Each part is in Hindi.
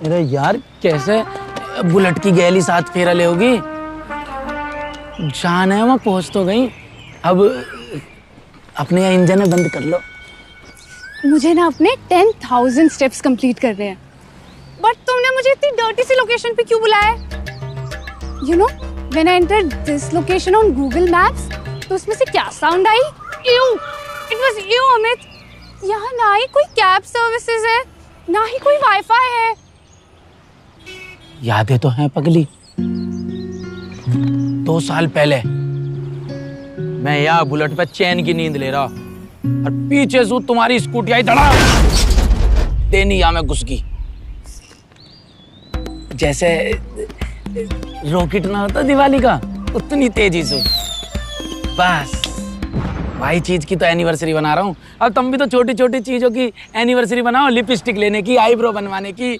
अरे यार कैसे बुलेट की गैली साथ फेरा ले होगी? जान है वहाँ पहुँच तो गई, अब अपने यहाँ इंजन बंद कर लो। मुझे ना अपने 10,000 स्टेप्स कंप्लीट करने हैं। बट तुमने मुझे इतनी डर्टी सी लोकेशन पे क्यों बुलाया? You know when I entered this location on Google maps, तो उसमें से क्या sound I? You, it was you Amit. यहाँ ना ही कोई कैब सर्विसेज है, ना ही कोई वाईफाई है। यादें तो हैं पगली। 2 साल पहले मैं यहाँ बुलेट पे चैन की नींद ले रहा और पीछे से तुम्हारी स्कूटी आई धड़ा देनी यहाँ में घुस गई। जैसे रॉकेट ना होता दिवाली का, उतनी तेजी से। बस भाई चीज की तो एनिवर्सरी बना रहा हूँ। अब तुम भी तो छोटी छोटी चीजों की एनिवर्सरी बनाओ, लिपस्टिक लेने की, आईब्रो बनवाने की।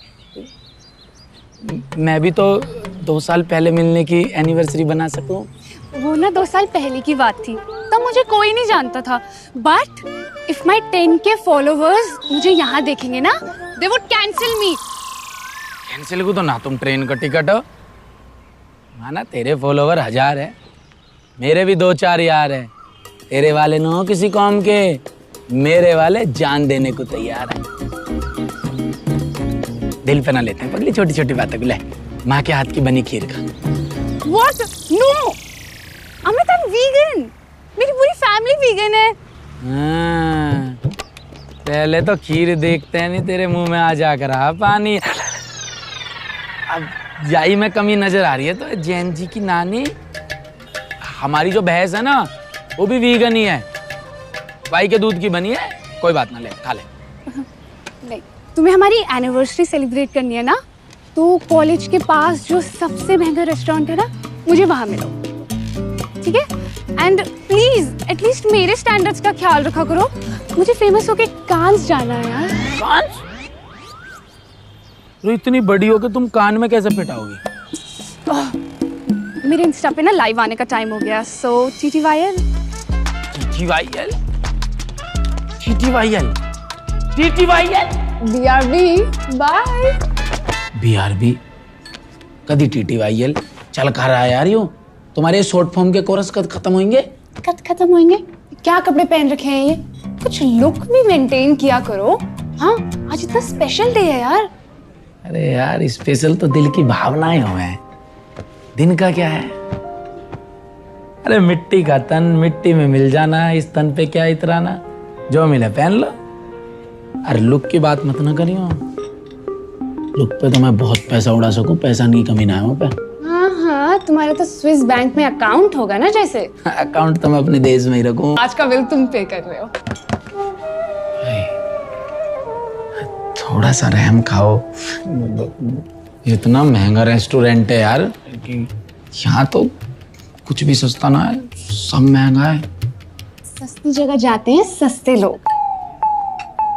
मैं भी तो 2 साल पहले मिलने की एनिवर्सरी बना सकूं। वो ना 2 साल पहले की बात थी, तब मुझे कोई नहीं जानता था। But if my 10K followers मुझे यहाँ देखेंगे ना, they would cancel me. Cancel को तो ना तुम ट्रेन का टिकट हो माना। तेरे फॉलोवर 1000 है, मेरे भी 2-4 यार है। तेरे वाले न हो किसी कौम के, मेरे वाले जान देने को तैयार है। दिल पे ना लेते हैं पगली छोटी छोटी बातें को। ले माँ के हाथ की बनी खीर का। What? No! Amit, I'm vegan. मेरी पूरी फैमिली वीगन है। हाँ, पहले तो खीर देखते हैं नहीं तेरे मुंह में आ जाकर रहा पानी। अब यही में कमी नजर आ रही है तो जैन जी की नानी। हमारी जो भैंस है ना वो भी वीगन ही है, भाई के दूध की बनी है। कोई बात ना, ले खा ले। नहीं, तुम्हें हमारी एनिवर्सरी सेलिब्रेट करनी है ना, तो कॉलेज के पास जो सबसे महंगा रेस्टोरेंट है ना, मुझे वहां मिलो, ठीक है? एंड प्लीज एटलीस्ट मेरे स्टैंडर्ड्स का ख्याल रखा करो। मुझे फेमस होके कांस जाना है यार। कांस? तो इतनी बड़ी हो के तुम कान में कैसे पिटाओगी? मेरे इंस्टा पे ना लाइव आने का टाइम हो गया, so TTYL। TTYL? TTYL? TTYL? BRB, bye. BRB? कदी TTYL? चल कर रहा है यार यूं। तुम्हारे शॉर्ट फॉर्म के कोरस कद खत्म होंगे? कद खत्म होंगे? क्या कपड़े पहन रखे हैं ये? कुछ लुक भी मेंटेन किया करो। हाँ, आज इतना स्पेशल डे है यार। अरे यार स्पेशल तो दिल की भावनाएं हुए हैं, दिन का क्या है? अरे मिट्टी का तन मिट्टी में मिल जाना, इस तन पे क्या इतराना, जो मिले पहन लो। अरे लुक की बात मत ना करियो, लुक पे तो मैं बहुत पैसा उड़ा सकूं, पैसा नहीं कमी ना है वहाँ पे। हाँ, तुम्हारा तो स्विस बैंक में अकाउंट होगा ना जैसे। अकाउंट तो मैं अपने देश में ही रखूं। आज का बिल तुम पे कर रहे हो। थोड़ा सा रहम खाओ। इतना महंगा रेस्टोरेंट है यार, यहाँ तो कुछ भी सस्ता ना है, सब महंगा है। सस्ती जगह जाते हैं सस्ते लोग।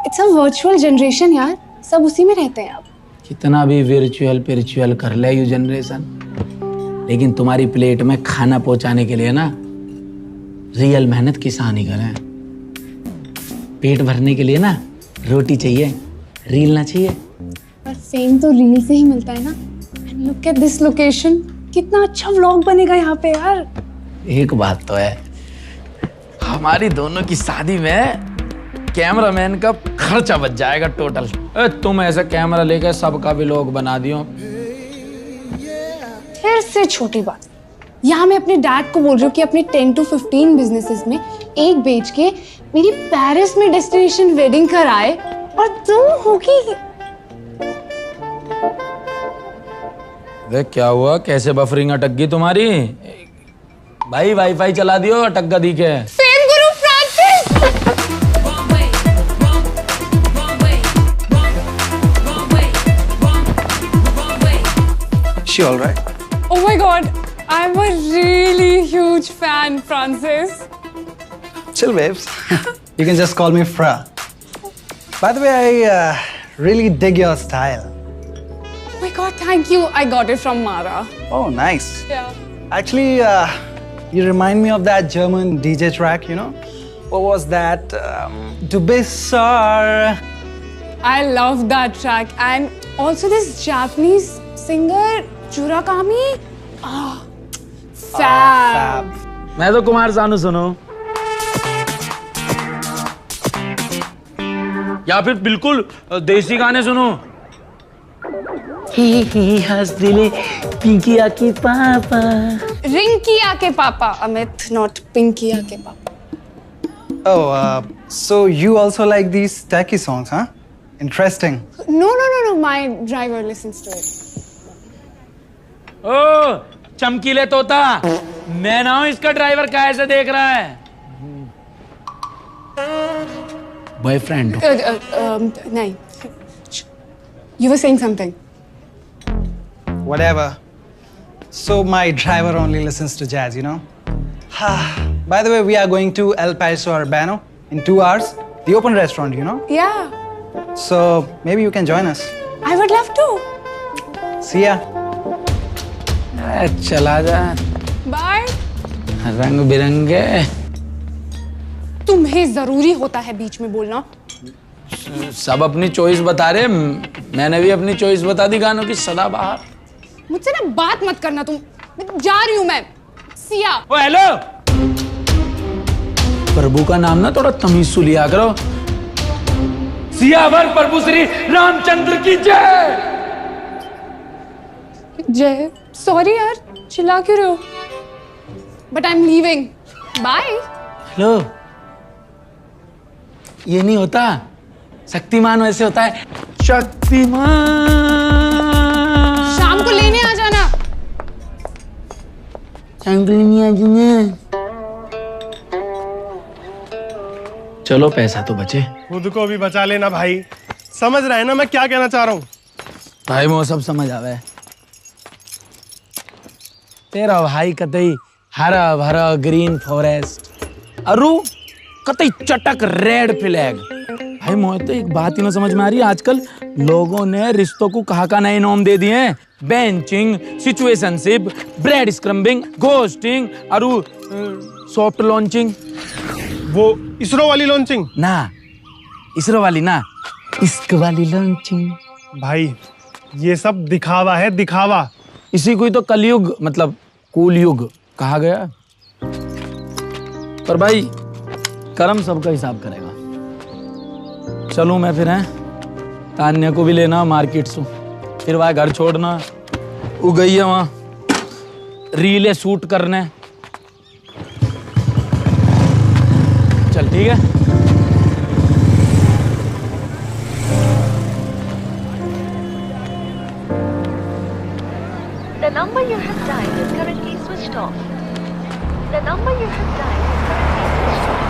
इट्स अ वर्चुअल जनरेशन यार, सब उसी में रहते हैं अब। कितना भी वर्चुअल पिरिचुअल कर ले यू जनरेशन, लेकिन तुम्हारी प्लेट में खाना पहुंचाने के लिए ना रियल मेहनत किसान ही करें। पेट भरने के लिए ना रोटी चाहिए, रील ना चाहिए। पर फेम तो रील से ही मिलता है ना। And look at this location, कितना अच्छा व्लॉग बनेगा यहाँ पे यार। एक बात तो है, हमारी दोनों की शादी में कैमरामैन का खर्चा बच जाएगा टोटल। तुम ऐसा कैमरा लेकर सबका भी व्लॉग बना दियो। फिर से छोटी बात, यहाँ मैं अपने डैड को बोल रही हूँ कि अपने 10 to 15 बिजनेसेस में एक बेच के मेरी पेरिस में डेस्टिनेशन वेडिंग कराए, और तुम होगी। देख क्या हुआ, कैसे बफरिंग अटक गई तुम्हारी? भाई वाईफाई चला दियो, अटक गा दिखे। Fame Guru Francis. She all right? Oh my God, I'm a really huge fan, Francis. Chill, babes. You can just call me Fra. By the way, I really dig your style. Oh my God, thank you. I got it from Mara. Oh, nice. Yeah. Actually, you remind me of that German DJ track, you know? What was that? Du bist so... I love that track, and Also, this Japanese singer Murakami. Ah, fab. मैं तो कुमार सानू सुनो, या फिर बिल्कुल देसी गाने सुनो। ही हंस दिले पिंकिया के पापा। Rinkiya ke papa, Amit, not Pinkiya ke papa. Oh, so you also like these tacky songs, huh? Interesting. No. My driver listens to it. ओ चमकीले तोता, मैं ना हूं इसका ड्राइवर कैसे देख रहा है। Boyfriend. No. You were saying something. Whatever. So my driver only listens to jazz, you know? By the way, we are going to El Paso Urbano in 2 hours. The open restaurant, you know? Yeah, So maybe you can join us. I would love to. See ya. चला जा। Bye. रंग बिरंगे। तुम्हें जरूरी होता है बीच में बोलना। सब अपनी चॉइस बता रहे, मैंने भी अपनी चॉइस बता दी गानों की सदाबहार। मुझसे ना बात मत करना तुम। मैं जा रही हूँ मैं। सिया। ओ हेलो, प्रभु का नाम ना थोड़ा तमीज से लिया करो। सियावर प्रभु श्री रामचंद्र की जय। जय। सॉरी यार, चिल्ला क्यों रहे हो? But I am leaving. Bye. Hello, ये नहीं होता, शक्तिमान वैसे होता है। शक्तिमान। शाम को लेने आ जाना। चलो पैसा तो बचे। खुद को भी बचा लेना भाई, समझ रहा है ना मैं क्या कहना चाह रहा हूँ। भाई वो सब समझ आवे। तेरा भाई कतई हरा भरा ग्रीन फॉरेस्ट, अरु कतई चटक रेड फ्लैग। भाई मोहे तो एक बात ही ना समझ में आ रही है, आजकल लोगों ने रिश्तों को कहा का नए नाम दे दिए हैं। बेंचिंग, सिचुएशनशिप, ब्रेड स्क्रम्बिंग, घोस्टिंग, अरु सॉफ्ट लॉन्चिंग। वो इसरो वाली लॉन्चिंग ना, इसरो वाली ना, इश्क वाली लॉन्चिंग। भाई ये सब दिखावा है, दिखावा। इसी को ही तो कलयुग मतलब कूल युग कहा गया। पर भाई कर्म सबका हिसाब करेगा। चलूं मैं फिर, हैं तान्या को भी लेना मार्केट से, फिर वह घर छोड़ना। वो गई है वहां रीले शूट करने। चल ठीक है। The number you have dialed is currently switched off. The number you have dialed is currently switched off.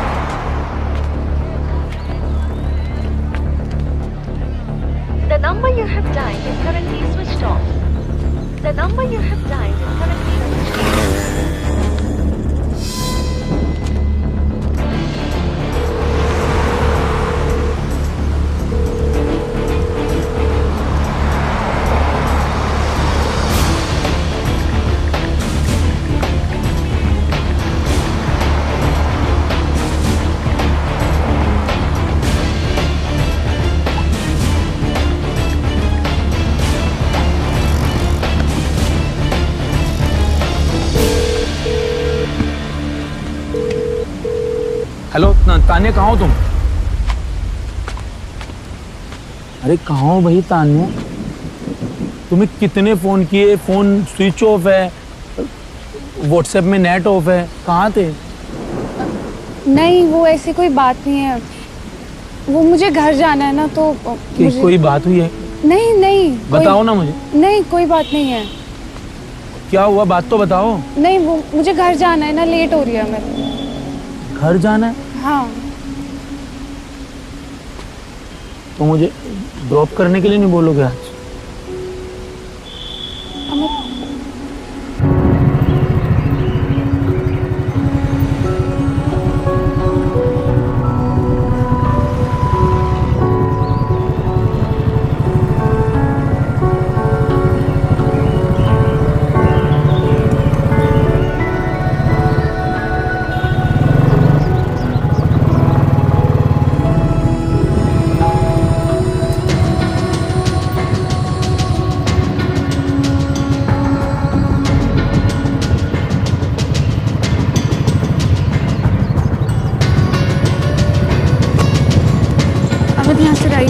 The number you have dialed is currently switched off. The number you have dialed is currently switched off. Hello Tanya, कहाँ हो तुम? अरे कहाँ हो भाई तान्या? तुम्हें कितने फोन किए, फोन स्विच ऑफ है, व्हाट्सएप में नेट ऑफ है, कहाँ थे? नहीं, वो ऐसी कोई बात नहीं है। वो मुझे घर जाना है ना, तो मुझे... कोई बात हुई है? नहीं बताओ ना मुझे। नहीं, कोई बात नहीं है। क्या हुआ, बात तो बताओ। नहीं, वो मुझे घर जाना है ना, लेट हो रही है मैं। घर जाना है? हाँ। तो मुझे ड्रॉप करने के लिए नहीं बोलोगे आज?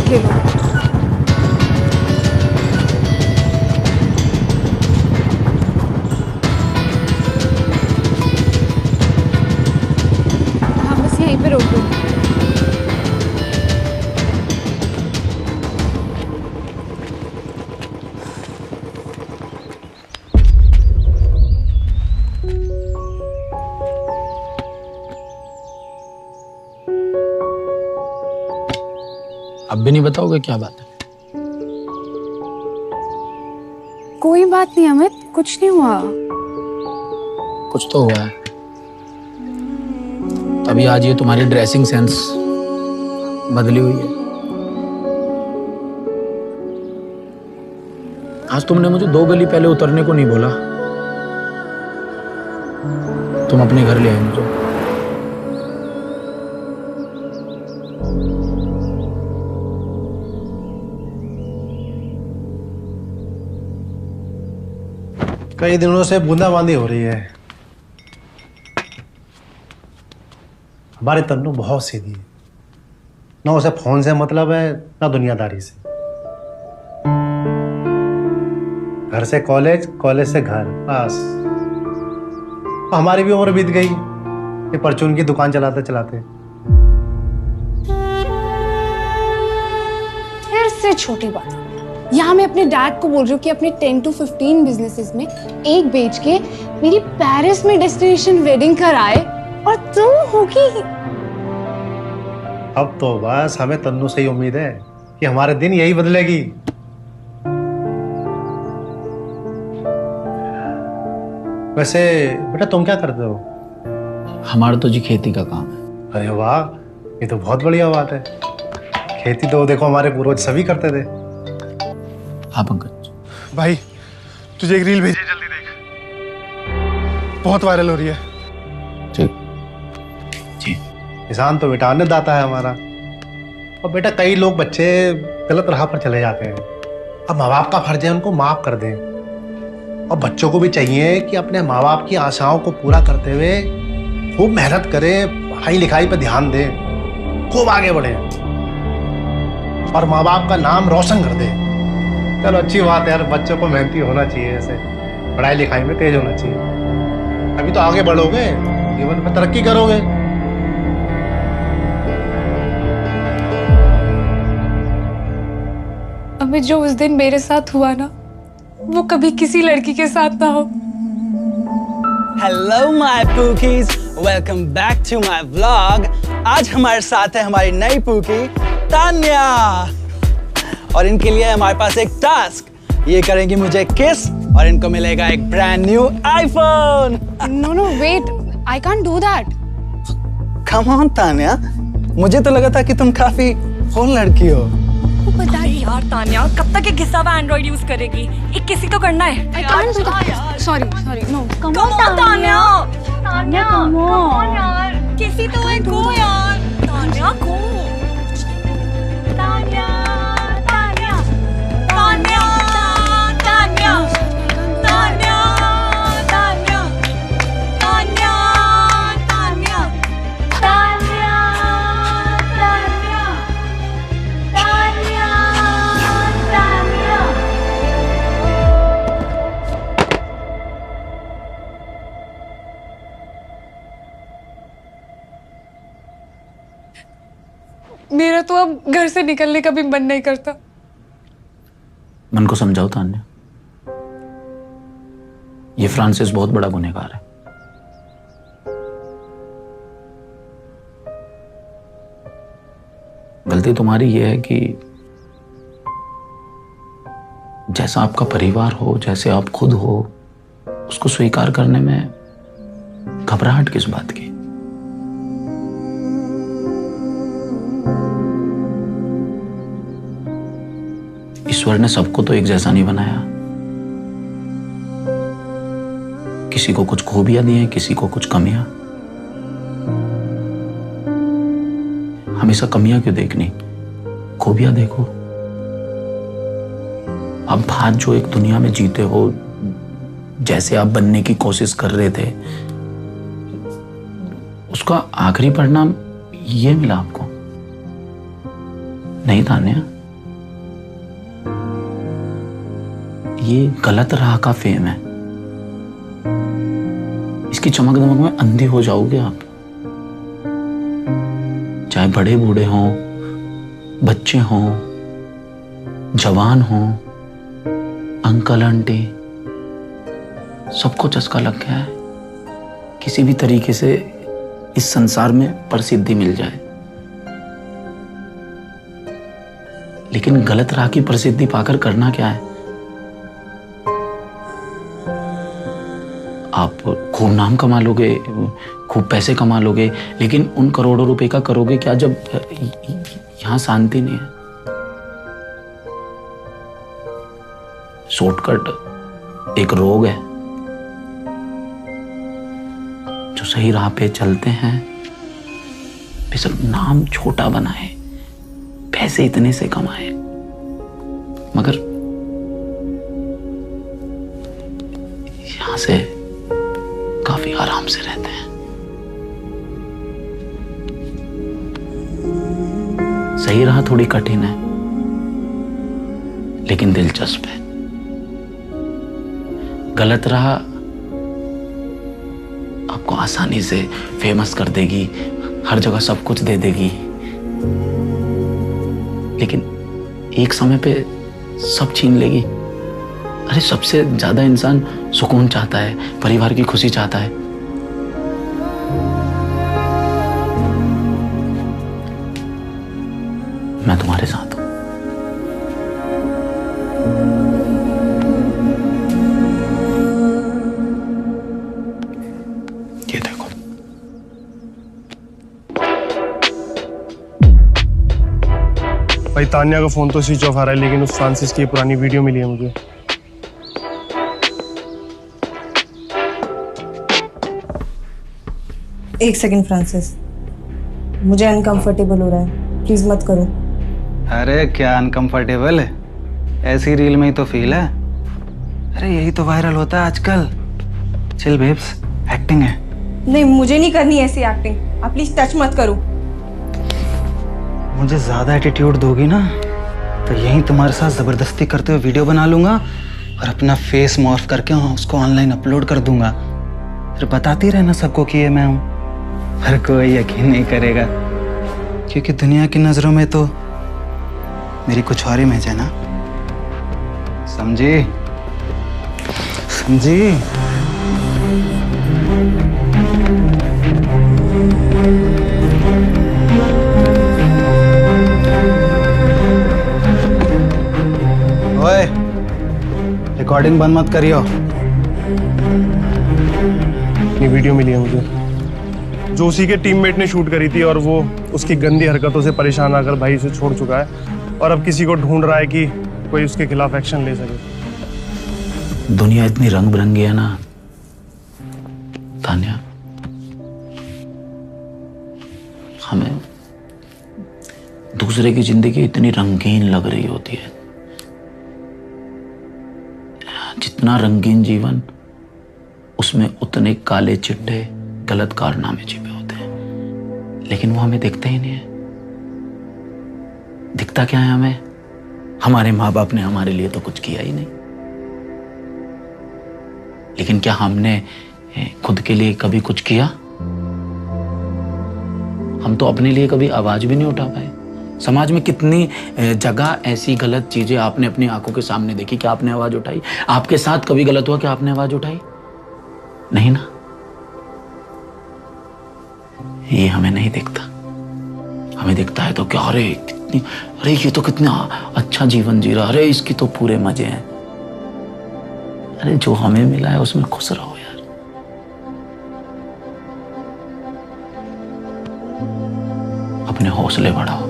ले लो। हाँ बस यहीं पे रोक दो। अब भी नहीं बताओगे क्या बात है? कोई बात नहीं अमित, कुछ नहीं हुआ। कुछ तो हुआ है, तभी आज ये तुम्हारी ड्रेसिंग सेंस बदली हुई है। आज तुमने मुझे 2 गली पहले उतरने को नहीं बोला, तुम अपने घर ले आए मुझे। कई दिनों से बूंदाबांदी हो रही है। हमारी तन्नू बहुत सीधी है, ना उसे फोन से मतलब है ना दुनियादारी से। घर से कॉलेज, कॉलेज से घर, बस। हमारी भी उम्र बीत गई ये परचून की दुकान चलाते चलाते। फिर से छोटी बात, यहाँ मैं अपने डैड को बोल रही हूँ कि अपने 10 to 15 बिजनेसेस में एक बेच के मेरी पेरिस में डेस्टिनेशन वेडिंग कराए, और तुम होगी। अब तो बस हमें तन्नू से ही उम्मीद है कि हमारे दिन यही बदलेगी। वैसे बेटा तुम क्या करते हो? हमारा तो जी खेती का काम है। अरे वाह, ये तो बहुत बढ़िया बात है। खेती तो देखो हमारे पूर्वज सभी करते थे। हाँ पंकज भाई तुझे एक रील भेजी, जल्दी देख, बहुत वायरल हो रही है। ठीक जी। किसान तो बेटा अन्नदाता है हमारा। और बेटा कई लोग बच्चे गलत राह पर चले जाते हैं, अब माँ बाप का फर्ज है उनको माफ कर दें। और बच्चों को भी चाहिए कि अपने माँ बाप की आशाओं को पूरा करते हुए खूब मेहनत करें, पढ़ाई लिखाई पे ध्यान दें, खूब आगे बढ़े और माँ बाप का नाम रोशन कर दें। चलो अच्छी बात है यार, बच्चों को मेहनती होना चाहिए, ऐसे पढ़ाई लिखाई में तेज होना चाहिए। अभी तो आगे बढ़ोगे, जीवन में तरक्की करोगे। अमित, जो उस दिन मेरे साथ हुआ ना, वो कभी किसी लड़की के साथ ना हो। Hello my pookies, welcome back to my vlog. आज हमारे साथ है हमारी नई पूकी तान्या, और इनके लिए हमारे पास एक टास्क। ये करेंगी मुझे किस और इनको मिलेगा एक brand new iPhone. No no wait, I can't do that. Come on Tanya, मुझे तो लगा था कि तुम काफी कूल लड़की हो। अरे यार तान्या, कब तक ये घिसा हुआ एंड्रॉइड यूज करेगी? एक किसी को करना है। I can't do that. Sorry no. Come on Tanya, Tanya come on यार, किसी तो एक गो यार, तान्या गो, तान्या तान्या तान्या तान्या तान्या तान्या तान्या तान्या तान्या तान्या तान्या। मेरा तो अब घर से निकलने का भी मन नहीं करता। मन को समझाओ तान्या, ये फ्रांसिस बहुत बड़ा गुनहगार है। गलती तुम्हारी ये है कि जैसा आपका परिवार हो, जैसे आप खुद हो, उसको स्वीकार करने में घबराहट किस बात की? ईश्वर ने सबको तो एक जैसा नहीं बनाया। किसी को कुछ खूबियां दी हैं, किसी को कुछ कमियां। हमेशा कमियां क्यों देखनी, खूबियां देखो। अब आज जो एक दुनिया में जीते हो, जैसे आप बनने की कोशिश कर रहे थे, उसका आखिरी परिणाम ये मिला आपको। नहीं तान्या, ये गलत राह का फेम है। इसकी चमक दमक में अंधे हो जाओगे आप। चाहे बड़े बूढ़े हों, बच्चे हों, जवान हों, अंकल आंटी, सबको चस्का लग गया है। किसी भी तरीके से इस संसार में प्रसिद्धि मिल जाए, लेकिन गलत राह की प्रसिद्धि पाकर करना क्या है? आप खूब नाम कमा लोगे, खूब पैसे कमा लोगे, लेकिन उन करोड़ों रुपए का करोगे क्या जब यहां शांति नहीं है? शॉर्टकट एक रोग है। जो सही राह पे चलते हैं, बेशक नाम छोटा बनाए, पैसे इतने से कमाए, मगर यहां से काफी आराम से रहते हैं। सही राह थोड़ी कठिन है, लेकिन दिलचस्प है। गलत राह आपको आसानी से फेमस कर देगी, हर जगह सब कुछ दे देगी, लेकिन एक समय पे सब छीन लेगी। अरे सबसे ज्यादा इंसान सुकून चाहता है, परिवार की खुशी चाहता है। मैं तुम्हारे साथ हूं। ये देखो, भाई तान्या का फोन तो स्विच ऑफ आ रहा है, लेकिन उस फ्रांसिस की पुरानी वीडियो मिली है मुझे। एक सेकंड फ्रांसिस, मुझे अनकंफर्टेबल हो रहा है, प्लीज मत करो। अरे क्या अनकंफर्टेबल है, ऐसी रील में ही तो फील है। अरे यही तो वायरल होता है आजकल। चिल बेब्स, एक्टिंग है। नहीं, मुझे नहीं करनी ऐसी एक्टिंग, आप प्लीज टच मत करो। मुझे ज्यादा एटीट्यूड दोगी ना तो यही तुम्हारे साथ जबरदस्ती करते हुए वीडियो बना लूंगा और अपना फेस मॉर्फ करके उसको ऑनलाइन अपलोड कर दूंगा। फिर बताती रहना सबको कि ये मैं हूं, पर कोई यकीन नहीं करेगा, क्योंकि दुनिया की नजरों में तो मेरी कुछ और इमेज है ना। समझी? समझी? ओए, रिकॉर्डिंग बंद मत करियो। ये वीडियो मिली है मुझे, जो उसी के टीममेट ने शूट करी थी, और वो उसकी गंदी हरकतों से परेशान आकर भाई उसे छोड़ चुका है और अब किसी को ढूंढ रहा है कि कोई उसके खिलाफ एक्शन ले सके। दुनिया इतनी रंग बिरंगी है ना तान्या, हमें दूसरे की जिंदगी इतनी रंगीन लग रही होती है। जितना रंगीन जीवन, उसमें उतने काले चिट्टे गलत कारनामे छिपे होते हैं, लेकिन वो हमें दिखते ही नहीं है। दिखता क्या है हमें? हमारे माँ बाप ने हमारे लिए तो कुछ किया ही नहीं, लेकिन क्या हमने खुद के लिए कभी कुछ किया? हम तो अपने लिए कभी आवाज भी नहीं उठा पाए। समाज में कितनी जगह ऐसी गलत चीजें आपने अपनी आंखों के सामने देखी, क्या आपने आवाज उठाई? आपके साथ कभी गलत हुआ, क्या आपने आवाज उठाई? नहीं ना। ये हमें नहीं दिखता। हमें दिखता है तो क्या, अरे ये तो कितना अच्छा जीवन जी रहा, अरे इसकी तो पूरे मजे हैं। अरे जो हमें मिला है उसमें खुश रहो यार। अपने हौसले बढ़ाओ।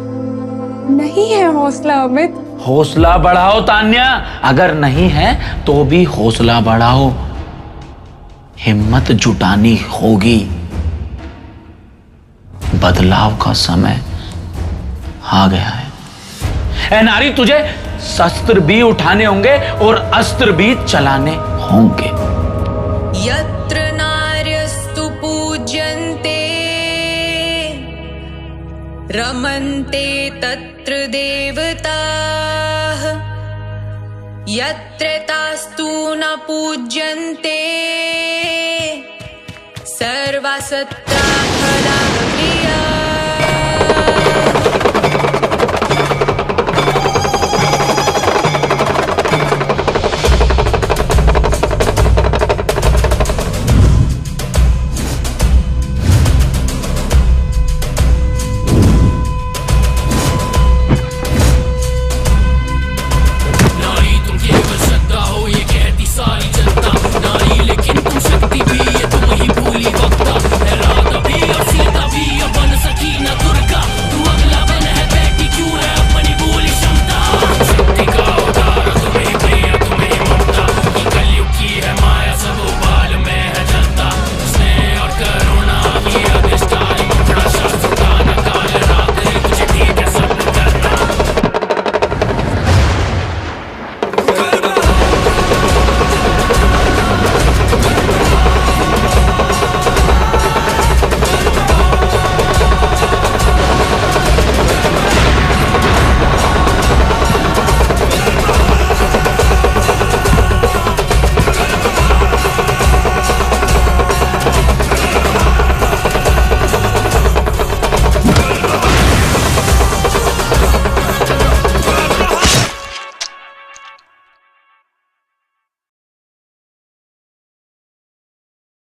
नहीं है हौसला अमित। हौसला बढ़ाओ तान्या, अगर नहीं है तो भी हौसला बढ़ाओ। हिम्मत जुटानी होगी। बदलाव का समय आ गया है। ए नारी, तुझे शस्त्र भी उठाने होंगे और अस्त्र भी चलाने होंगे। यत्र नार्यस्तु पूज्यन्ते रमन्ते तत्र देवताः यत्र तास्तु न पूज्यन्ते सर्वासत्